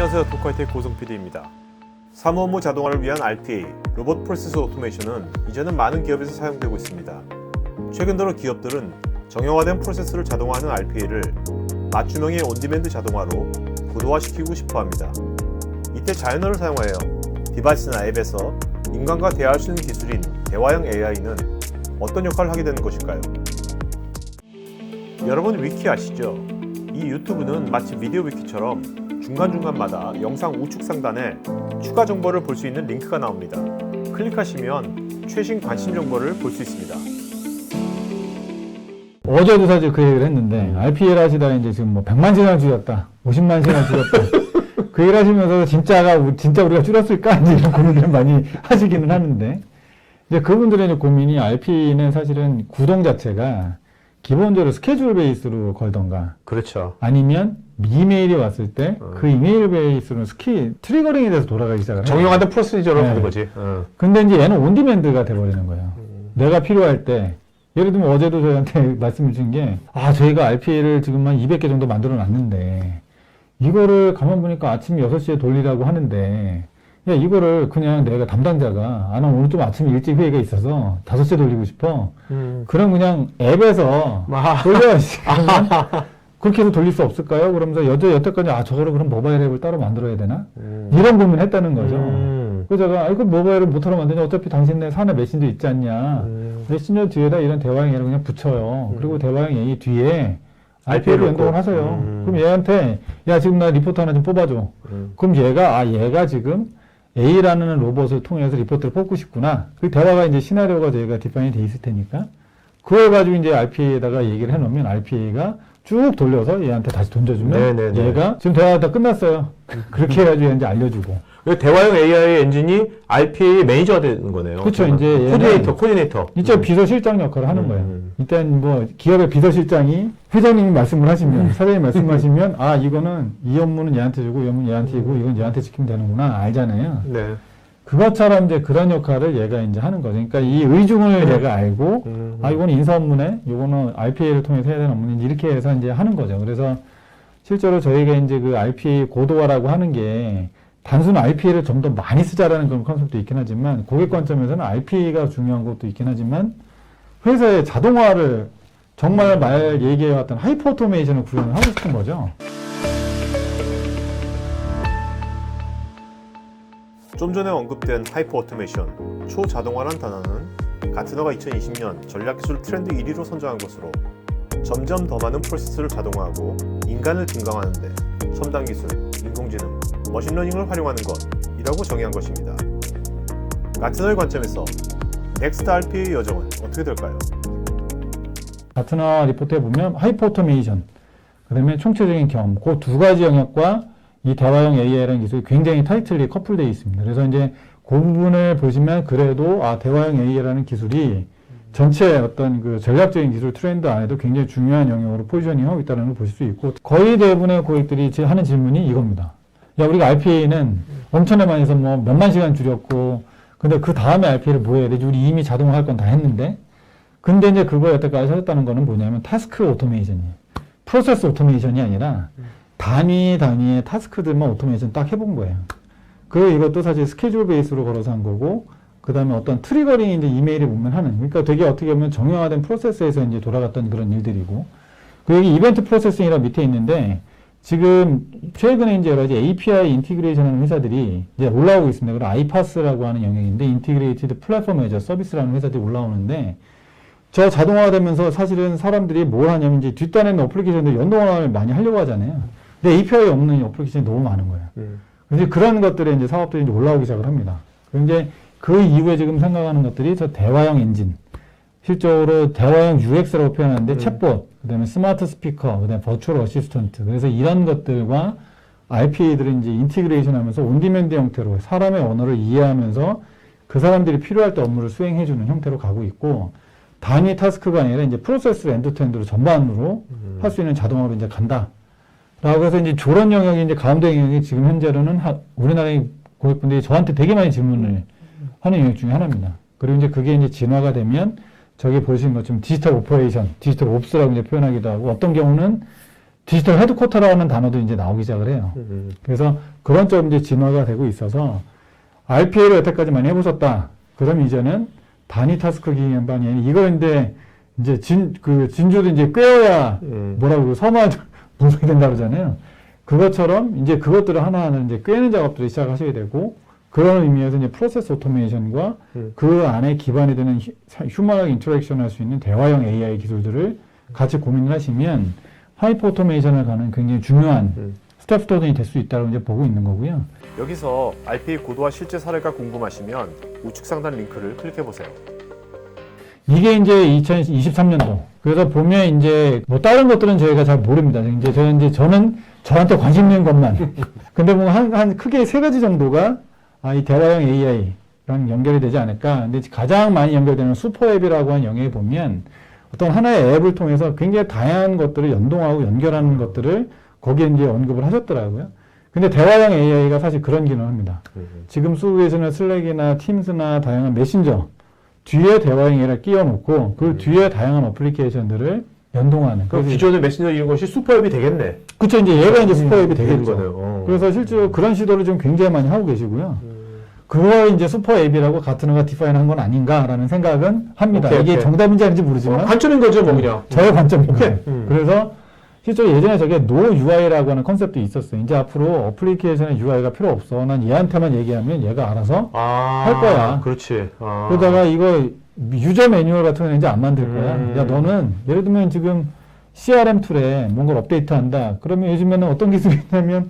안녕하세요. 토크하이텍 고성 PD입니다. 사무 업무 자동화를 위한 RPA, 로봇 프로세스 오토메이션은 이제는 많은 기업에서 사용되고 있습니다. 최근 들어 기업들은 정형화된 프로세스를 자동화하는 RPA를 맞춤형의 온디맨드 자동화로 고도화시키고 싶어 합니다. 이때 자연어를 사용하여 디바이스나 앱에서 인간과 대화할 수 있는 기술인 대화형 AI는 어떤 역할을 하게 되는 것일까요? 여러분 위키 아시죠? 이 유튜브는 마치 비디오 위키처럼 중간중간마다 영상 우측 상단에 추가 정보를 볼 수 있는 링크가 나옵니다. 클릭하시면 최신 관심 정보를 볼 수 있습니다. 어제도 사실 그 얘기를 했는데 RPA를 하시다가 이제 지금 뭐 100만 시간 줄였다, 50만 시간 줄였다 그 얘기를 하시면서 진짜 우리가 줄였을까? 이제 이런 고민을 많이 하시기는 하는데 이제 그분들의 이제 고민이 RPA는 사실은 구동 자체가 기본적으로 스케줄 베이스로 걸던가 그렇죠. 아니면 이메일이 왔을 때 그 이메일 베이스로 트리거링에 대해서 돌아가기 시작을 해요. 정형화된 프로시저로 네. 가는 거지. 근데 이제 얘는 온디맨드가 돼버리는 거예요. 내가 필요할 때 예를 들면 어제도 저희한테 말씀해 주신 게 저희가 RPA를 지금 한 200개 정도 만들어 놨는데 이거를 가만 보니까 아침 6시에 돌리라고 하는데 야 이거를 그냥 내가 담당자가 나 오늘 좀 아침에 일찍 회의가 있어서 5시에 돌리고 싶어. 그럼 그냥 앱에서 돌려. 그러면 그렇게 해서 돌릴 수 없을까요? 그러면서 여태까지 저거를 그럼 모바일 앱을 따로 만들어야 되나? 이런 고민을 했다는 거죠. 그래서 제가 이거 모바일을 못하러 만드냐? 어차피 당신네 사내 메신저 있지 않냐? 메신저 뒤에다 이런 대화형 AI를 그냥 붙여요. 그리고 대화형 AI 뒤에 RPA로 연동을 하세요. 그럼 얘한테 야 지금 나 리포트 하나 좀 뽑아줘. 그럼 얘가 지금 A라는 로봇을 통해서 리포트를 뽑고 싶구나. 그 대화가 이제 시나리오가 저희가 디파인이 돼 있을 테니까 그걸 가지고 이제 RPA에다가 얘기를 해놓으면 RPA가 쭉 돌려서 얘한테 다시 던져주면 네네네. 얘가 지금 대화가 다 끝났어요. 그렇게 해가지고 얘한테 알려주고. 대화형 AI 엔진이 RPA 매니저가 되는 거네요. 그렇죠. 이제 코디네이터. 이제 비서실장 역할을 하는 거예요. 일단 뭐 기업의 비서실장이 회장님이 말씀을 하시면 사장님이 말씀하시면 이거는 이 업무는 얘한테 주고 이 업무는 얘한테 주고 이건 얘한테 지키면 되는구나 알잖아요. 네. 그것처럼 이제 그런 역할을 얘가 이제 하는 거죠. 그러니까 이 의중을 얘가 알고, 이거는 인사 업무네, 이거는 RPA를 통해서 해야 되는 업무네, 이렇게 해서 이제 하는 거죠. 그래서 실제로 저희가 이제 그 RPA 고도화라고 하는 게 단순 RPA를 좀 더 많이 쓰자라는 그런 컨셉도 있긴 하지만, 고객 관점에서는 RPA가 중요한 것도 있긴 하지만, 회사의 자동화를 정말 얘기해왔던 하이퍼 오토메이션을 구현을 하고 싶은 거죠. 좀 전에 언급된 하이퍼 오토메이션, 초자동화란 단어는 가트너가 2020년 전략기술 트렌드 1위로 선정한 것으로 점점 더 많은 프로세스를 자동화하고 인간을 증강하는 데 첨단 기술, 인공지능, 머신러닝을 활용하는 것이라고 정의한 것입니다. 가트너의 관점에서 넥스트 RPA의 여정은 어떻게 될까요? 가트너 리포트에 보면 하이퍼 오토메이션, 그 다음에 총체적인 경험, 그 두 가지 영역과 이 대화형 AI라는 기술이 굉장히 타이틀리 커플되어 있습니다. 그래서 이제 그 부분을 보시면 그래도 대화형 AI라는 기술이 전체 어떤 그 전략적인 기술 트렌드 안에도 굉장히 중요한 영역으로 포지셔닝하고 있다는 걸 보실 수 있고 거의 대부분의 고객들이 하는 질문이 이겁니다. 야, 우리가 RPA는 엄청나게 많이 해서 뭐 몇만 시간 줄였고 근데 그 다음에 RPA를 뭐 해야 되지? 우리 이미 자동화할 건 다 했는데 근데 이제 그거 여태까지 하셨다는 거는 뭐냐면 타스크 오토메이션이에요. 프로세스 오토메이션이 아니라 단위의 타스크들만 오토메이션 딱 해본 거예요. 그리고 이것도 사실 스케줄 베이스로 걸어서 한 거고, 그 다음에 어떤 트리거링이 이제 이메일이 보면 하는, 그러니까 되게 어떻게 보면 정형화된 프로세스에서 이제 돌아갔던 그런 일들이고, 그 여기 이벤트 프로세싱이라 밑에 있는데, 지금 최근에 이제 여러 가지 API 인티그레이션 하는 회사들이 이제 올라오고 있습니다. 그리고 아이파스라고 하는 영역인데, 인티그레이티드 플랫폼 애저 서비스라는 회사들이 올라오는데, 저 자동화가 되면서 사실은 사람들이 뭘 하냐면 이제 뒷단에 있는 어플리케이션들 연동을 많이 하려고 하잖아요. 근데 API 없는 어플리케이션이 너무 많은 거예요. 그래서 그런 것들에 이제 사업들이 이제 올라오기 시작을 합니다. 그리고 이제 그 이후에 지금 생각하는 것들이 저 대화형 엔진, 실적으로 대화형 UX라고 표현하는데 챗봇, 그 다음에 스마트 스피커, 그 다음에 버추얼 어시스턴트. 그래서 이런 것들과 RPA들을 이제 인티그레이션 하면서 온디맨드 형태로 사람의 언어를 이해하면서 그 사람들이 필요할 때 업무를 수행해주는 형태로 가고 있고, 단위 타스크가 아니라 이제 프로세스를 엔드투엔드로 전반으로 할 수 있는 자동화로 이제 간다. 라고 해서 이제 저런 영역이 이제 가운데 영역이 지금 현재로는 우리나라의 고객분들이 저한테 되게 많이 질문을 하는 영역 중에 하나입니다. 그리고 이제 그게 이제 진화가 되면 저기 보시는 것처럼 디지털 오퍼레이션, 디지털 옵스라고 이제 표현하기도 하고 어떤 경우는 디지털 헤드쿼터라는 단어도 이제 나오기 시작을 해요. 그래서 그런 쪽 이제 진화가 되고 있어서 RPA를 여태까지 많이 해보셨다. 그럼 이제는 단위 타스크 기반이 아니라 이걸 이제 진주도 이제 꿰어야 뭐라고 서만 분석이 된다 그러잖아요. 그것처럼 이제 그것들을 하나하나 이제 꿰는 작업들을 시작하셔야 되고 그런 의미에서 이제 프로세스 오토메이션과 그 안에 기반이 되는 휴머널 인터랙션 할 수 있는 대화형 AI 기술들을 같이 고민을 하시면 하이퍼 오토메이션을 가는 굉장히 중요한 스텝스톤이 될 수 있다고 이제 보고 있는 거고요. 여기서 RPA 고도화 실제 사례가 궁금하시면 우측 상단 링크를 클릭해 보세요. 이게 이제 2023년도. 그래서 보면 이제 뭐 다른 것들은 저희가 잘 모릅니다. 저는 저한테 관심 있는 것만. 근데 뭐 한 크게 세 가지 정도가 이 대화형 AI랑 연결이 되지 않을까. 근데 가장 많이 연결되는 슈퍼앱이라고 하는 영역에 보면 어떤 하나의 앱을 통해서 굉장히 다양한 것들을 연동하고 연결하는 것들을 거기에 이제 언급을 하셨더라고요. 근데 대화형 AI가 사실 그런 기능을 합니다. 지금 쓰고 계시는 슬랙이나 팀스나 다양한 메신저 뒤에 대화형 AI를 끼워놓고 그 뒤에 다양한 어플리케이션들을 연동하는. 그럼 기존의 메신저 이런 것이 슈퍼앱이 되겠네. 그쵸, 이제 얘가 이제 슈퍼앱이 되겠죠. 거네요. 그래서 실제로 그런 시도를 좀 굉장히 많이 하고 계시고요. 그걸 이제 슈퍼앱이라고 가트너가 디파인한 건 아닌가라는 생각은 합니다. 이게 정답인지 아닌지 모르지만. 관점인 거죠, 뭐 그냥. 저의 관점입니다. 그래서 실제로 예전에 저게 No UI라고 하는 컨셉도 있었어요. 이제 앞으로 어플리케이션의 UI가 필요 없어. 난 얘한테만 얘기하면 얘가 알아서 할 거야. 그렇지. 그러다가 이거 유저 매뉴얼 같은 거는 이제 안 만들 거야. 야, 너는 예를 들면 지금 CRM 툴에 뭔가를 업데이트한다. 그러면 요즘에는 어떤 기술이 있냐면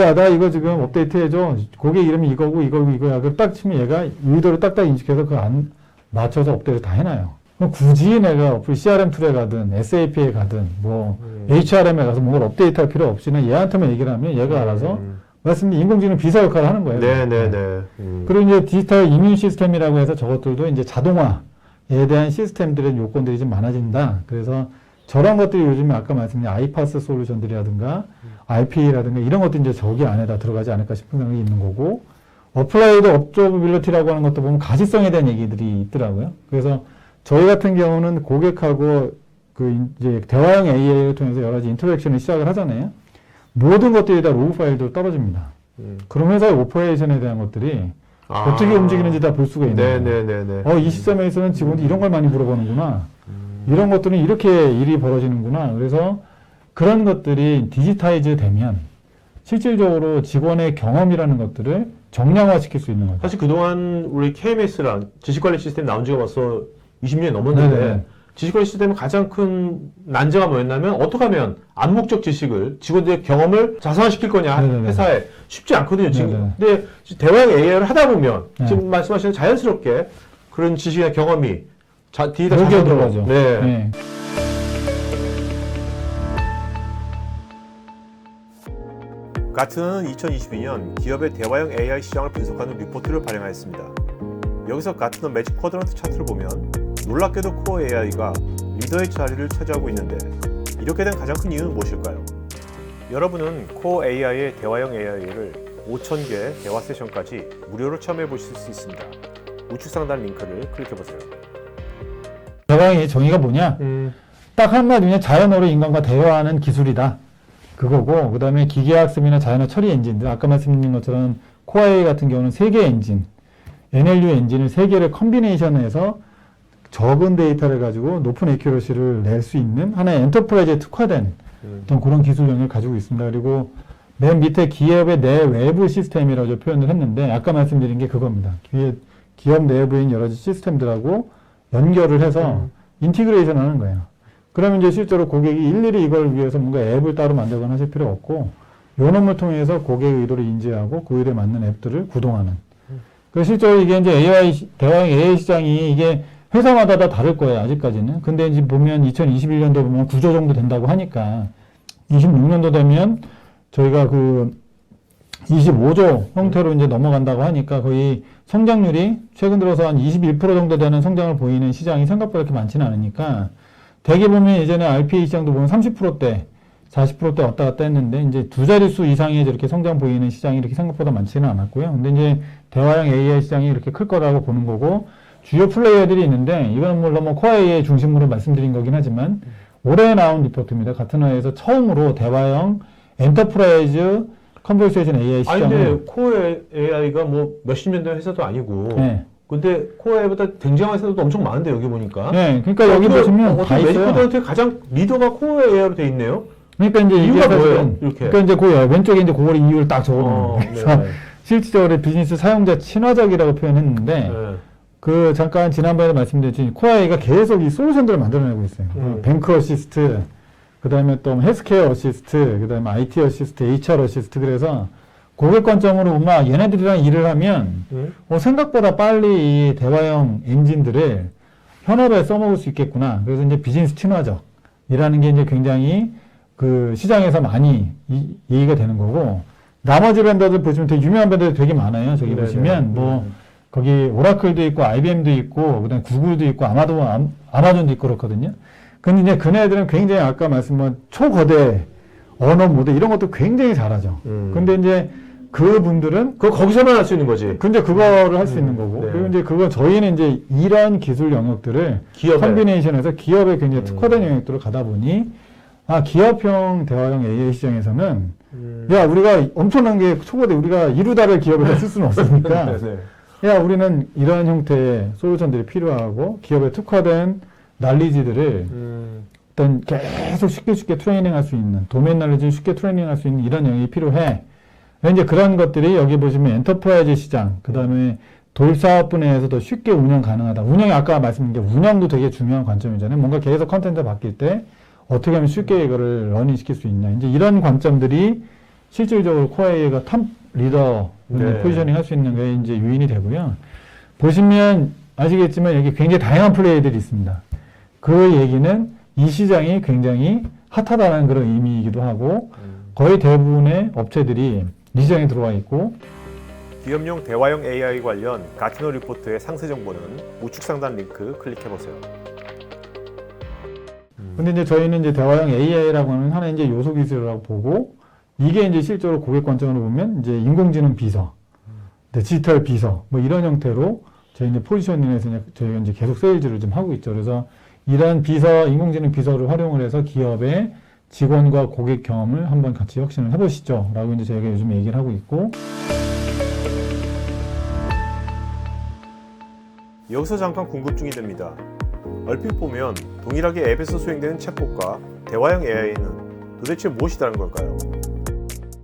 야, 나 이거 지금 업데이트 해줘. 고객 이름이 이거고 이거야. 그럼 딱 치면 얘가 의도를 딱딱 인식해서 그거 안 맞춰서 업데이트 다 해놔요. 그럼 굳이 내가 CRM 툴에 가든 SAP에 가든 뭐 HRM에 가서 뭔가를 업데이트 할 필요 없이 는 얘한테만 얘기를 하면 얘가 알아서 말씀드린 인공지능 비서 역할을 하는 거예요. 네네네. 그리고 이제 디지털 이뮨 시스템이라고 해서 저것들도 이제 자동화에 대한 시스템들의 요건들이 좀 많아진다. 그래서 저런 것들이 요즘에 아까 말씀드린 아이파스 솔루션들이라든가 RPA라든가 이런 것도 이제 저기 안에다 들어가지 않을까 싶은 생각이 있는 거고 어플라이드 업저버빌리티라고 하는 것도 보면 가시성에 대한 얘기들이 있더라고요. 그래서 저희 같은 경우는 고객하고 이제 대화형 AI를 통해서 여러 가지 인터랙션을 시작을 하잖아요. 모든 것들이 다 로그 파일도 떨어집니다. 그럼 회사의 오퍼레이션에 대한 것들이 어떻게 움직이는지 다 볼 수가 있는 거예요. 네네네네. 이 시점에서는 직원들이 이런 걸 많이 물어보는구나. 이런 것들은 이렇게 일이 벌어지는구나. 그래서 그런 것들이 디지타이즈 되면 실질적으로 직원의 경험이라는 것들을 정량화시킬 수 있는 거죠. 사실 그동안 우리 KMS랑 지식관리 시스템 나온 지가 벌써 20년이 넘었는데 네네. 지식관리 시스템의 가장 큰 난제가 뭐였냐면 어떻게 하면 암묵적 지식을 직원들의 경험을 자산화시킬 거냐 네네네. 회사에 쉽지 않거든요 지금. 네네. 근데 대화형 AI를 하다 보면 네. 지금 말씀하시는 자연스럽게 그런 지식이나 경험이 디지털 녹여 자산으로 들어가죠. 네. 네. 가트너는 2022년 기업의 대화형 AI 시장을 분석하는 리포트를 발행하였습니다. 여기서 가트너 매직 쿼드런트 차트를 보면 놀랍게도 코어 AI가 리더의 자리를 차지하고 있는데 이렇게 된 가장 큰 이유는 무엇일까요? 여러분은 코어 AI의 대화형 AI를 5,000개 대화 세션까지 무료로 체험해 보실 수 있습니다. 우측 상단 링크를 클릭해보세요. 대화형의 정의가 뭐냐? 딱 한마디면 자연어로 인간과 대화하는 기술이다. 그거고, 그 다음에 기계학습이나 자연어 처리 엔진들, 아까 말씀드린 것처럼 코어 AI 같은 경우는 3개 엔진, NLU 엔진을 3개를 컴비네이션해서 적은 데이터를 가지고 높은 애큐러시를 낼 수 있는 하나의 엔터프라이즈에 특화된 어떤 그런 기술 영역을 가지고 있습니다. 그리고 맨 밑에 기업의 내외부 시스템이라고 표현을 했는데 아까 말씀드린 게 그겁니다. 기업 내부에 있는 여러 가지 시스템들하고 연결을 해서 인티그레이션 하는 거예요. 그러면 이제 실제로 고객이 일일이 이걸 위해서 뭔가 앱을 따로 만들거나 하실 필요 없고 요 놈을 통해서 고객의 의도를 인지하고 그 의도에 맞는 앱들을 구동하는. 그래서 실제로 이게 이제 대화형 AI 시장이 이게 회사마다 다 다를 거예요, 아직까지는. 근데 이제 보면 2021년도 보면 9조 정도 된다고 하니까 26년도 되면 저희가 25조 형태로 이제 넘어간다고 하니까 거의 성장률이 최근 들어서 한 21% 정도 되는 성장을 보이는 시장이 생각보다 그렇게 많지는 않으니까 대개 보면 예전에 RPA 시장도 보면 30%대, 40%대 왔다 갔다 했는데 이제 두 자릿수 이상의 저렇게 성장 보이는 시장이 이렇게 생각보다 많지는 않았고요. 근데 이제 대화형 AI 시장이 이렇게 클 거라고 보는 거고 주요 플레이어들이 있는데 이거는 물론 코어 AI 중심으로 말씀드린 거긴 하지만 올해 나온 리포트입니다. 가트너에서 처음으로 대화형 엔터프라이즈 컨버세이션 AI 아니 시장을 근데 코어 AI가 뭐 몇십 년 된 회사도 아니고 네. 근데 코어 AI보다 굉장한 회사도 엄청 많은데 여기 보니까 네, 그러니까 여기 보시면 다 있어요. 메디코드한테 가장 리더가 코어 AI로 돼 있네요. 그러니까 이제 이게 이유가 사실은 뭐예요? 이렇게. 그러니까 이제 그 왼쪽에 이제 그걸 이유를 딱 적어놓은 거예요. 그래서 네. 실질적으로 비즈니스 사용자 친화적이라고 표현했는데 네. 그 잠깐 지난번에 말씀드렸지 코아이가 계속 이 솔루션들을 만들어내고 있어요. 뱅크 어시스트, 그 다음에 또 헬스케어 어시스트, 그 다음에 IT 어시스트, HR 어시스트. 그래서 고객 관점으로 보면 얘네들이랑 일을 하면 생각보다 빨리 이 대화형 엔진들을 현업에 써먹을 수 있겠구나. 그래서 이제 비즈니스 친화적이라는 게 이제 굉장히 그 시장에서 많이 얘기가 되는 거고, 나머지 vendor들 보시면 되게 유명한 vendor들 되게 많아요. 저기 보시면 뭐 거기 오라클도 있고 IBM도 있고 그다음에 구글도 있고 아마존도 있고 그렇거든요. 근데 이제 그네들은 굉장히 아까 말씀한 초거대 언어 모델 이런 것도 굉장히 잘하죠. 근데 이제 그분들은 그거 거기서만 할 수 있는 거지. 근데 그거를 할 수 있는 거고. 네. 그리고 이제 그건 저희는 이제 이런 기술 영역들을 기업에. 컨비네이션에서 기업에 굉장히 특화된 영역들을 가다 보니 기업형 대화형 AI 시장에서는 야 우리가 엄청난 게 초거대 우리가 이루다를 기업에서 쓸 수는 없으니까 네, 네. 야 우리는 이런 형태의 솔루션들이 필요하고 기업에 특화된 난리지들을 어떤 계속 쉽게 트레이닝할 수 있는 도메인 난리지를 쉽게 트레이닝할 수 있는 이런 영역이 필요해. 이제 그런 것들이 여기 보시면 엔터프라이즈 시장, 그 다음에 돌사업 분야에서 더 쉽게 운영 가능하다. 운영이 아까 말씀드린 게 운영도 되게 중요한 관점이잖아요. 뭔가 계속 컨텐츠가 바뀔 때 어떻게 하면 쉽게 이거를 러닝시킬 수 있냐. 이제 이런 관점들이 실질적으로 코아이가 탑 리더 네. 포지셔닝 할 수 있는 게 이제 요인이 되고요. 보시면 아시겠지만 여기 굉장히 다양한 플레이들이 있습니다. 그 얘기는 이 시장이 굉장히 핫하다는 그런 의미이기도 하고 거의 대부분의 업체들이 이 시장에 들어와 있고 기업용 대화형 AI 관련 가트너 리포트의 상세 정보는 우측 상단 링크 클릭해보세요. 근데 이제 저희는 이제 대화형 AI라고 하는 하나의 이제 요소 기술이라고 보고 이게 이제 실제로 고객 관점으로 보면 이제 인공지능 비서, 디지털 비서 뭐 이런 형태로 저희 이제 포지셔닝에서 저희가 이제 계속 세일즈를 좀 하고 있죠. 그래서 이런 비서, 인공지능 비서를 활용을 해서 기업의 직원과 고객 경험을 한번 같이 혁신을 해보시죠. 라고 이제 저희가 요즘 얘기를 하고 있고. 여기서 잠깐 궁금증이 됩니다. 얼핏 보면 동일하게 앱에서 수행되는 챗봇과 대화형 AI는 도대체 무엇이 다른 걸까요?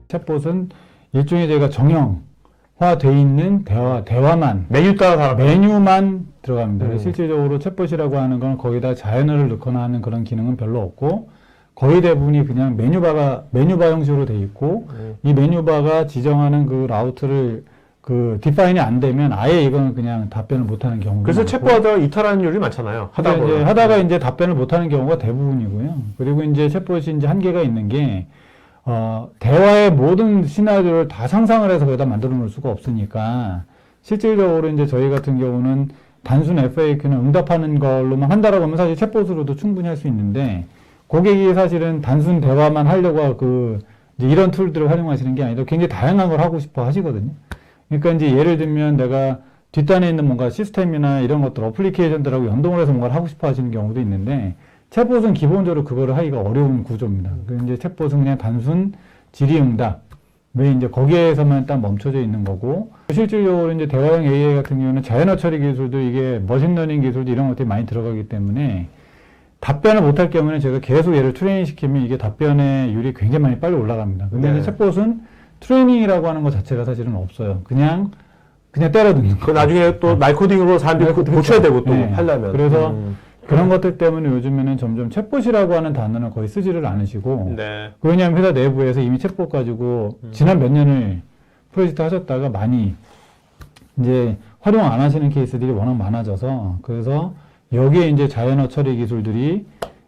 챗봇은 일종의 저희가 정형화되어 있는 대화만 메뉴 따라 메뉴만 들어갑니다. 실질적으로 챗봇이라고 하는 건 거기다 자연어를 넣거나 하는 그런 기능은 별로 없고 거의 대부분이 그냥 메뉴바 형식으로 되어 있고 이 메뉴바가 지정하는 그 라우트를 그 디파인이 안 되면 아예 이거는 그냥 답변을 못하는 경우가 그래서 많고. 챗봇하다 이탈하는 일이 많잖아요. 하다가 이제 답변을 못하는 경우가 대부분이고요. 그리고 이제 챗봇이 이제 한계가 있는 게 대화의 모든 시나리오를 다 상상을 해서 거기다 만들어 놓을 수가 없으니까 실질적으로 이제 저희 같은 경우는 단순 FAQ는 응답하는 걸로만 한다라고 하면 사실 챗봇으로도 충분히 할 수 있는데 고객이 사실은 단순 대화만 하려고 이제 이런 툴들을 활용하시는 게 아니라 굉장히 다양한 걸 하고 싶어 하시거든요. 그러니까 이제 예를 들면 내가 뒷단에 있는 뭔가 시스템이나 이런 것들, 어플리케이션들하고 연동을 해서 뭔가를 하고 싶어 하시는 경우도 있는데 챗봇은 기본적으로 그거를 하기가 어려운 구조입니다. 그래서 이제 챗봇은 그냥 단순 질의응답, 왜 이제 거기에서만 딱 멈춰져 있는 거고 실질적으로 이제 대화형 AI 같은 경우는 자연어 처리 기술도 이게 머신러닝 기술도 이런 것들이 많이 들어가기 때문에 답변을 못할 경우는 제가 계속 얘를 트레이닝 시키면 이게 답변의 율이 굉장히 많이 빨리 올라갑니다. 근데 네. 이제 챗봇은 트레이닝이라고 하는 것 자체가 사실은 없어요. 그냥 때려듣는 거. 그 나중에 또 말코딩으로 사람들이 그렇죠. 고쳐야 되고 또 네. 하려면. 그래서 그런 것들 때문에 요즘에는 점점 챗봇이라고 하는 단어는 거의 쓰지를 않으시고 네. 왜냐하면 회사 내부에서 이미 챗봇 가지고 지난 몇 년을 프로젝트 하셨다가 많이 이제 활용 안 하시는 케이스들이 워낙 많아져서 그래서 여기에 이제 자연어 처리 기술들이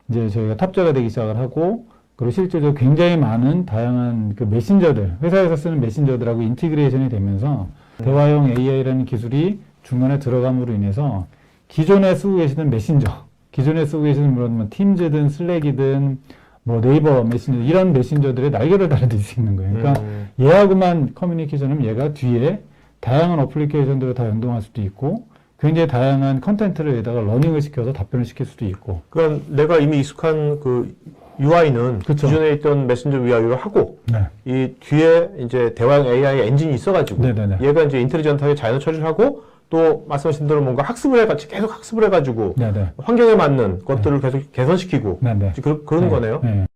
이제 저희가 탑재가 되기 시작을 하고 그리고 실제로 굉장히 많은 다양한 그 메신저들, 회사에서 쓰는 메신저들하고 인티그레이션이 되면서 대화형 AI라는 기술이 중간에 들어감으로 인해서 기존에 쓰고 계시던 메신저, 기존에 쓰고 계시는 뭐 팀즈든 슬랙이든 뭐 네이버 메신저 이런 메신저들의 날개를 달아들 수 있는 거예요. 그러니까 얘하고만 커뮤니케이션하면 얘가 뒤에 다양한 어플리케이션들을 다 연동할 수도 있고 굉장히 다양한 컨텐츠를 여기다가 러닝을 시켜서 답변을 시킬 수도 있고. 그러니까 내가 이미 익숙한 그 UI는 그쵸. 기존에 있던 메신저 UI를 하고 네. 이 뒤에 이제 대화형 AI 엔진이 있어가지고 네네네. 얘가 이제 인텔리전트하게 자연어 처리를 하고 또 말씀하신 대로 뭔가 학습을 해가지고 계속 학습을 해가지고 네네. 환경에 맞는 것들을 계속 개선시키고 네네. 그런 거네요. 네.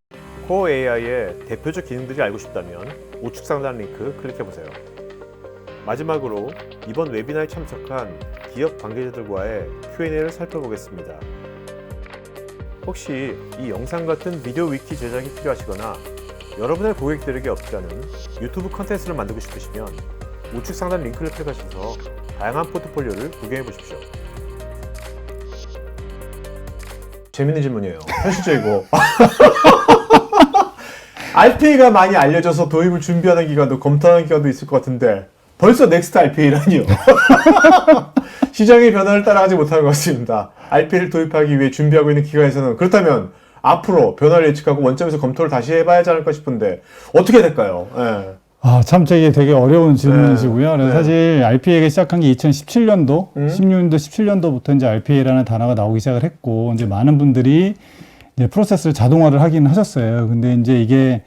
코어 AI의 대표적 기능들이 알고 싶다면 우측 상단 링크 클릭해보세요. 마지막으로 이번 웨비나에 참석한 기업 관계자들과의 Q&A를 살펴보겠습니다. 혹시 이 영상 같은 비디오 위키 제작이 필요하시거나 여러분의 고객들에게 업다는 유튜브 컨텐츠를 만들고 싶으시면 우측 상단 링크를 클릭하셔서 다양한 포트폴리오를 구경해 보십시오. 재밌는 질문이에요. 현실적이고. RPA가 많이 알려져서 도입을 준비하는 기관도 검토하는 기관도 있을 것 같은데 벌써 넥스트 RPA라니요. 시장의 변화를 따라가지 못하는 것 같습니다. RPA를 도입하기 위해 준비하고 있는 기관에서는 그렇다면 앞으로 변화를 예측하고 원점에서 검토를 다시 해봐야 하지 않을까 싶은데 어떻게 될까요? 예. 아, 참, 이게 되게 어려운 질문이시고요. 그래서 네. 사실 RPA가 시작한 게 2017년도, 16년도, 17년도부터 이제 RPA라는 단어가 나오기 시작을 했고, 이제 많은 분들이 이제 프로세스를 자동화를 하긴 하셨어요. 근데 이제 이게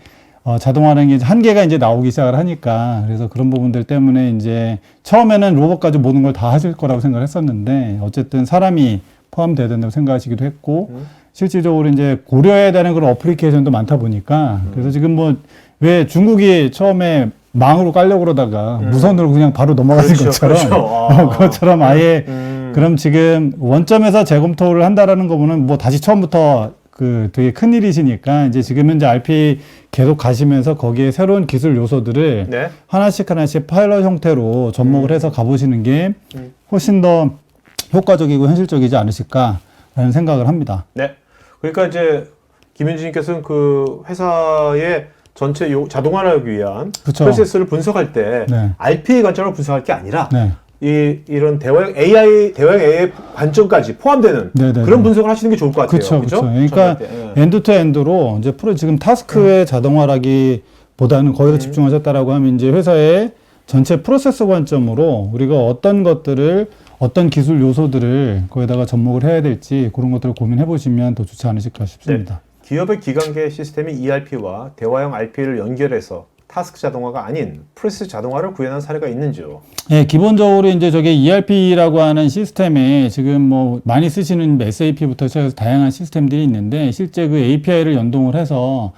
자동화라는 게 이제 한계가 이제 나오기 시작을 하니까, 그래서 그런 부분들 때문에 이제 처음에는 로봇까지 모든 걸 다 하실 거라고 생각을 했었는데, 어쨌든 사람이 포함돼야 된다고 생각하시기도 했고, 실질적으로 이제 고려해야 되는 그런 어플리케이션도 많다 보니까, 그래서 지금 뭐, 왜 중국이 처음에 망으로 깔려고 그러다가 무선으로 그냥 바로 넘어가는 그렇죠, 것처럼, 그렇죠. 그것처럼 아예, 그럼 지금 원점에서 재검토를 한다라는 거 보면 뭐 다시 처음부터 그 되게 큰 일이시니까 이제 지금 현재 RPA 계속 가시면서 거기에 새로운 기술 요소들을 네. 하나씩 파일럿 형태로 접목을 해서 가보시는 게 훨씬 더 효과적이고 현실적이지 않으실까라는 생각을 합니다. 네. 그러니까 이제 김현진님께서는 그 회사의 전체 자동화를 하기 위한 그쵸. 프로세스를 분석할 때 네. RPA 관점으로 분석할 게 아니라 네. 이런 대화형 AI 관점까지 포함되는 네네네. 그런 분석을 하시는 게 좋을 것 같아요. 그렇죠, 그죠? 그렇죠. 그러니까 엔드 투 엔드로 이제 지금 타스크의 자동화라기보다는 거기서 집중하셨다라고 하면 이제 회사의 전체 프로세스 관점으로 우리가 어떤 것들을 어떤 기술 요소들을 거기다가 접목을 해야 될지 그런 것들을 고민해 보시면 더 좋지 않으실까 싶습니다. 기업의 기관계 시스템이 ERP와 대화형 RPA를 연결해서 타스크 자동화가 아닌 프로세스 자동화를 구현한 사례가 있는지요? 예, 기본적으로 이제 저게 ERP라고 하는 시스템에 지금 뭐 많이 쓰시는 SAP부터 시작해서 다양한 시스템들이 있는데 실제 그 API를 연동을 해서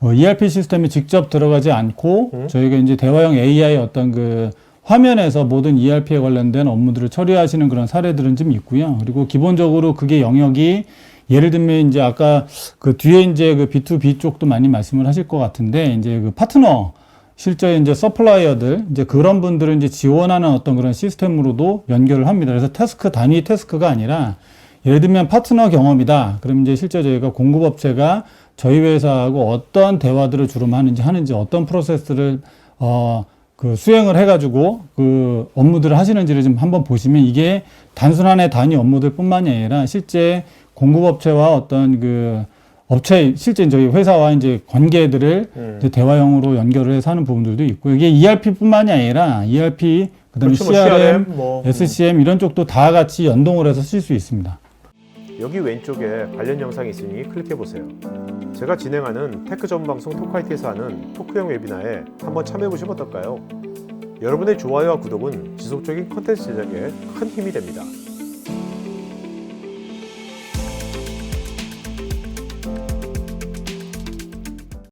ERP 시스템에 직접 들어가지 않고 저희가 이제 대화형 AI 어떤 그 화면에서 모든 ERP에 관련된 업무들을 처리하시는 그런 사례들은 좀 있고요. 그리고 기본적으로 그게 영역이 예를 들면 이제 아까 그 뒤에 이제 그 B2B 쪽도 많이 말씀을 하실 것 같은데 이제 그 파트너 실제 이제 서플라이어들 이제 그런 분들을 이제 지원하는 어떤 그런 시스템으로도 연결을 합니다. 그래서 단위 태스크가 아니라 예를 들면 파트너 경험이다. 그럼 이제 실제 저희가 공급업체가 저희 회사하고 어떤 대화들을 주로 하는지 어떤 프로세스를 그 수행을 해가지고 그 업무들을 하시는지를 좀 한번 보시면 이게 단순한 단위 업무들 뿐만이 아니라 실제 공급업체와 어떤 그 업체 실제 저희 회사와 이제 관계들을 이제 대화형으로 연결을 해서 하는 부분들도 있고 이게 ERP뿐만이 아니라 ERP 그다음에 그렇죠, CRM, 뭐. SCM 이런 쪽도 다 같이 연동을 해서 쓸 수 있습니다. 여기 왼쪽에 관련 영상이 있으니 클릭해보세요. 제가 진행하는 테크 전문 방송 토크IT에서 하는 토크형 웨비나에 한번 참여해보시면 어떨까요? 여러분의 좋아요와 구독은 지속적인 컨텐츠 제작에 큰 힘이 됩니다.